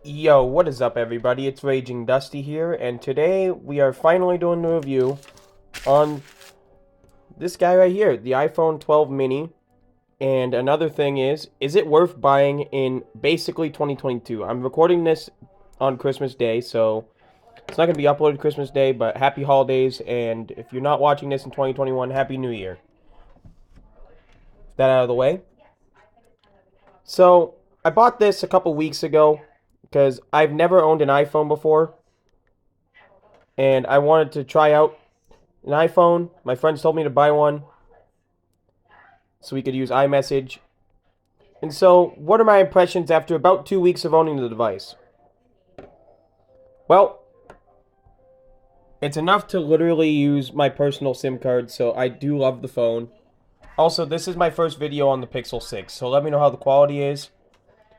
Yo, what is up, everybody? It's Raging Dusty here, and today we are finally doing a review on this guy right here, the iPhone 12 mini. And another thing is it worth buying in basically 2022? I'm recording this on Christmas Day, so it's not going to be uploaded Christmas Day, but happy holidays, and if you're not watching this in 2021, Happy New Year. That out of the way. So, I bought this a couple weeks ago because I've never owned an iPhone before, and I wanted to try out an iPhone. My friends told me to buy one so we could use iMessage. And so, what are my impressions after about 2 weeks of owning the device? Well, it's enough to literally use my personal SIM card, so I do love the phone. Also, this is my first video on the Pixel 6, so let me know how the quality is.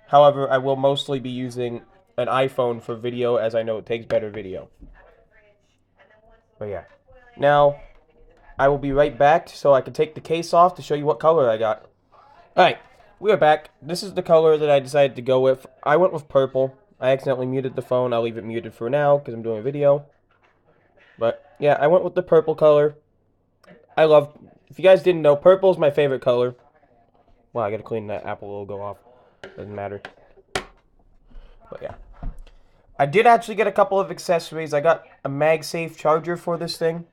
However, I will mostly be using an iPhone for video, as I know it takes better video. But yeah. Now, I will be right back so I can take the case off to show you what color I got. Alright, we are back. This is the color that I decided to go with. I went with purple. I accidentally muted the phone. I'll leave it muted for now because I'm doing a video. But yeah, I went with the purple color. If you guys didn't know, purple is my favorite color. Wow, I gotta clean that Apple logo off. Doesn't matter. But yeah. I did actually get a couple of accessories. I got a MagSafe charger for this thing.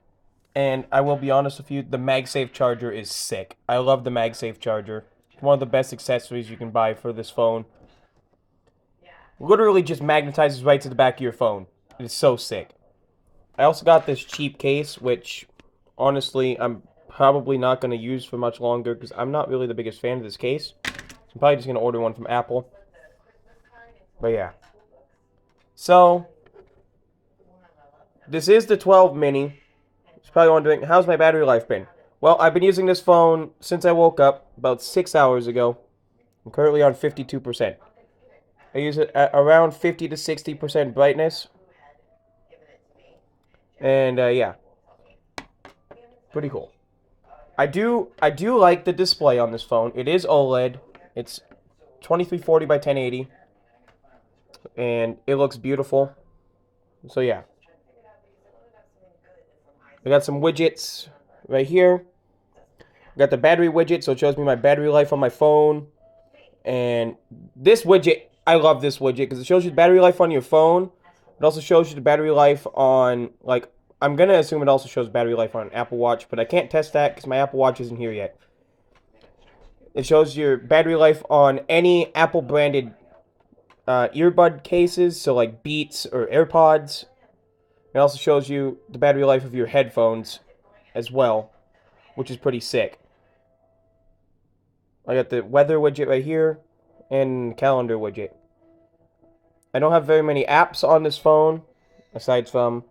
And I will be honest with you, the MagSafe charger is sick. I love the MagSafe charger. It's one of the best accessories you can buy for this phone. Literally just magnetizes right to the back of your phone. It's so sick. I also got this cheap case, which honestly I'm probably not going to use for much longer because I'm not really the biggest fan of this case. So I'm probably just going to order one from Apple. But yeah. So, this is the 12 mini. You're probably wondering, how's my battery life been? Well, I've been using this phone since I woke up about 6 hours ago. I'm currently on 52%. I use it at around 50 to 60% brightness. And yeah, pretty cool. I do like the display on this phone. It is OLED. It's 2340 by 1080. And it looks beautiful. So yeah. I got some widgets right here. I got the battery widget, so it shows me my battery life on my phone. And this widget, I love this widget because it shows you the battery life on your phone. It also shows you the battery life on, like, I'm going to assume it also shows battery life on an Apple Watch, but I can't test that because my Apple Watch isn't here yet. It shows your battery life on any Apple branded earbud cases, so like Beats or AirPods. It also shows you the battery life of your headphones as well, which is pretty sick. I got the weather widget right here and calendar widget. I don't have very many apps on this phone, aside from,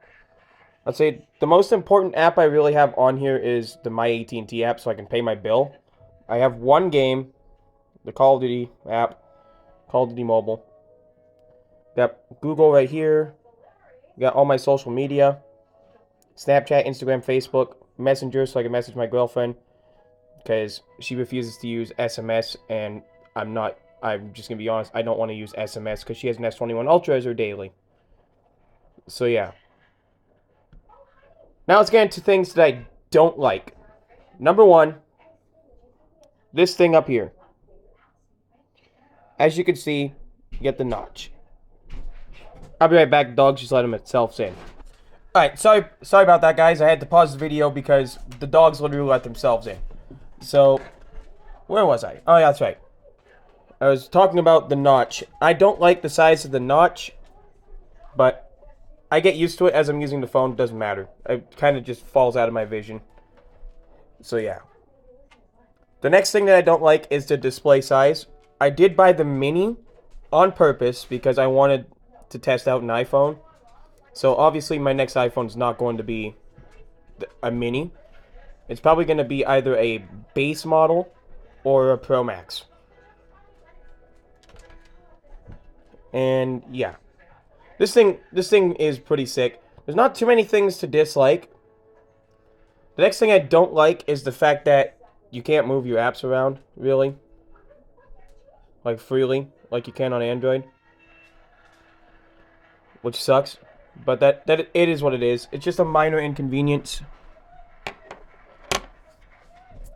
I'd say the most important app I really have on here is the My AT&T app, so I can pay my bill. I have one game, the Call of Duty app, Call of Duty Mobile. Got Google right here. Got all my social media, Snapchat, Instagram, Facebook, Messenger, so I can message my girlfriend, because she refuses to use SMS, and I'm just going to be honest, I don't want to use SMS, because she has an S21 Ultra as her daily. So yeah. Now let's get into things that I don't like. Number one, this thing up here. As you can see, you get the notch. I'll be right back, dogs just let themselves in. Alright, sorry about that, guys. I had to pause the video because the dogs literally let themselves in. So, where was I? Oh, yeah, that's right. I was talking about the notch. I don't like the size of the notch, but I get used to it as I'm using the phone. It doesn't matter. It kind of just falls out of my vision. So, yeah. The next thing that I don't like is the display size. I did buy the mini on purpose because I wanted to test out an iPhone. So obviously my next iPhone is not going to be a mini. It's probably going to be either a base model or a Pro Max. And yeah. This thing is pretty sick. There's not too many things to dislike. The next thing I don't like is the fact that you can't move your apps around, really. Like freely, like you can on Android. which sucks. But that it is what it is. It's just a minor inconvenience.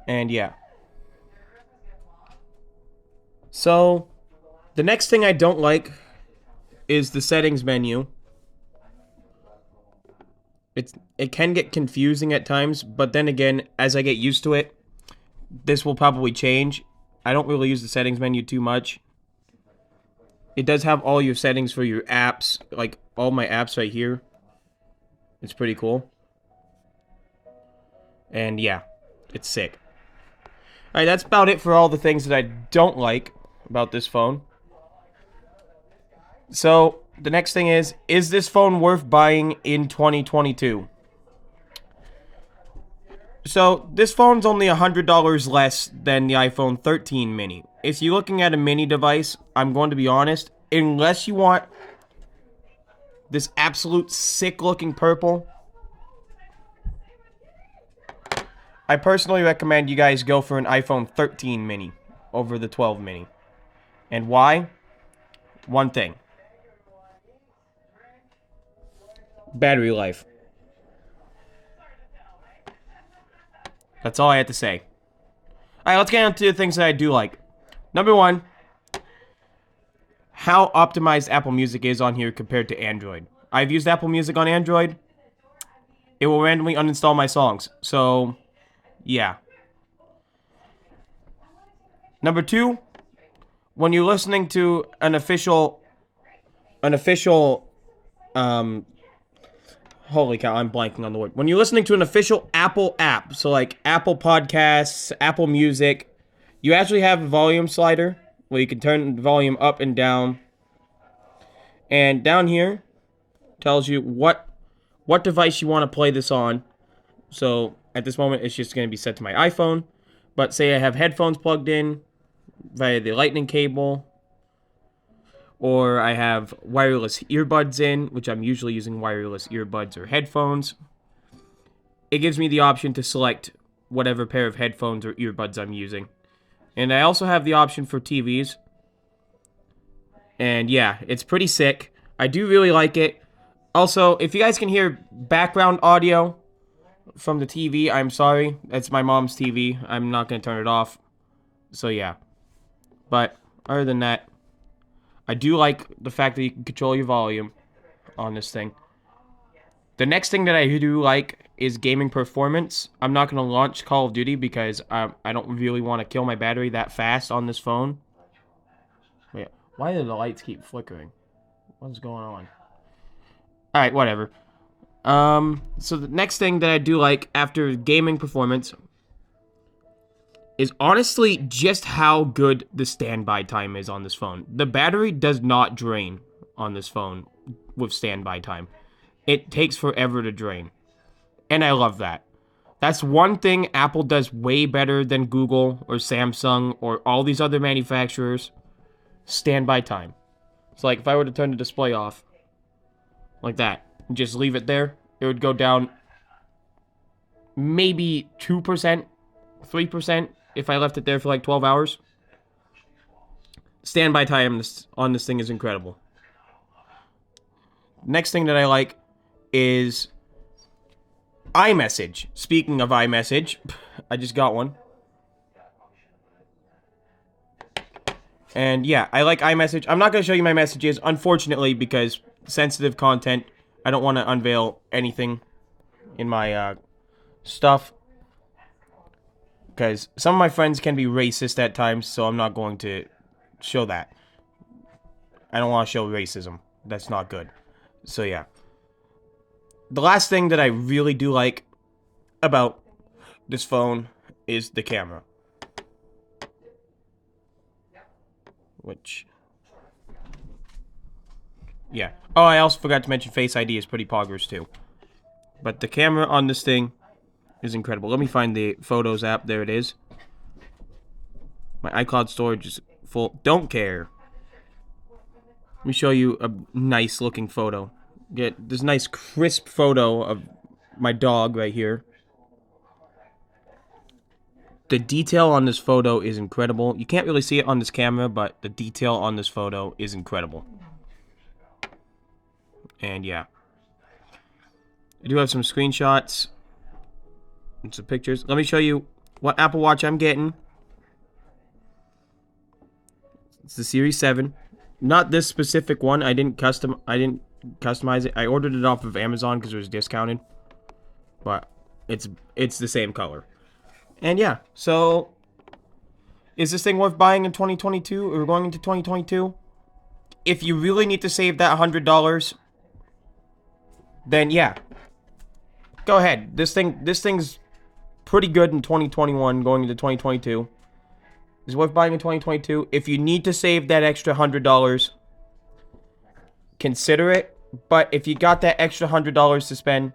And yeah. So, the next thing I don't like is the settings menu. It can get confusing at times, but then again, as I get used to it, this will probably change. I don't really use the settings menu too much. It does have all your settings for your apps, like all my apps right here. It's pretty cool. And yeah, it's sick. Alright, that's about it for all the things that I don't like about this phone. So, the next thing is this phone worth buying in 2022? So, this phone's only $100 less than the iPhone 13 mini. If you're looking at a mini device, I'm going to be honest, unless you want this absolute sick-looking purple, I personally recommend you guys go for an iPhone 13 mini over the 12 mini. And why? One thing. Battery life. That's all I have to say. Alright, let's get into the things that I do like. Number one, how optimized Apple Music is on here compared to Android. I've used Apple Music on Android. It will randomly uninstall my songs. So, yeah. Number two, when you're listening to an official, holy cow, I'm blanking on the word. When you're listening to an official Apple app, so like Apple Podcasts, Apple Music, you actually have a volume slider where you can turn the volume up and down. And down here tells you what device you want to play this on. So at this moment, it's just going to be set to my iPhone. But say I have headphones plugged in via the lightning cable, or I have wireless earbuds in, which I'm usually using wireless earbuds or headphones. It gives me the option to select whatever pair of headphones or earbuds I'm using. And I also have the option for TVs. And yeah, it's pretty sick. I do really like it. Also, if you guys can hear background audio from the TV, I'm sorry. It's my mom's TV. I'm not going to turn it off. So yeah. But other than that, I do like the fact that you can control your volume on this thing. The next thing that I do like is gaming performance. I'm not going to launch Call of Duty because I don't really want to kill my battery that fast on this phone. Wait, why do the lights keep flickering? What's going on? Alright, whatever. So the next thing that I do like after gaming performance is honestly just how good the standby time is on this phone. The battery does not drain on this phone with standby time. It takes forever to drain. And I love that. That's one thing Apple does way better than Google or Samsung or all these other manufacturers. Standby time. It's like if I were to turn the display off, like that, and just leave it there, it would go down maybe 2%, 3%. If I left it there for like 12 hours. Standby time on this thing is incredible. Next thing that I like is iMessage. Speaking of iMessage, I just got one. And yeah, I like iMessage. I'm not going to show you my messages, unfortunately, because sensitive content. I don't want to unveil anything in my stuff. Because some of my friends can be racist at times, so I'm not going to show that. I don't want to show racism. That's not good. So yeah. The last thing that I really do like about this phone is the camera. Which... yeah. Oh, I also forgot to mention Face ID is pretty poggers too. But the camera on this thing is incredible. Let me find the Photos app. There it is. My iCloud storage is full. Don't care. Let me show you a nice looking photo. Get this nice crisp photo of my dog right here. The detail on this photo is incredible. You can't really see it on this camera, but the detail on this photo is incredible. And yeah. I do have some screenshots and some pictures. Let me show you what Apple Watch I'm getting. It's the Series 7. Not this specific one. I didn't customize it. I ordered it off of Amazon because it was discounted. But it's the same color. And yeah, so is this thing worth buying in 2022 or going into 2022? If you really need to save that $100, then yeah. Go ahead. This thing's pretty good in 2021 going into 2022. Is worth buying in 2022. If you need to save that extra $100, consider it. But if you got that extra $100 to spend,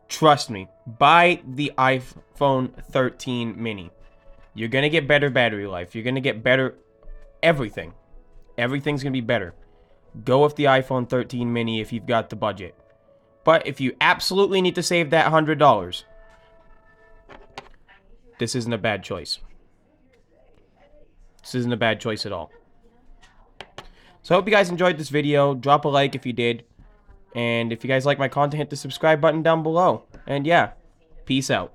trust me, buy the iPhone 13 mini. You're going to get better battery life. You're going to get better everything. Everything's going to be better. Go with the iPhone 13 mini if you've got the budget. But if you absolutely need to save that $100, this isn't a bad choice. This isn't a bad choice at all. So I hope you guys enjoyed this video. Drop a like if you did. And if you guys like my content, hit the subscribe button down below. And yeah, peace out.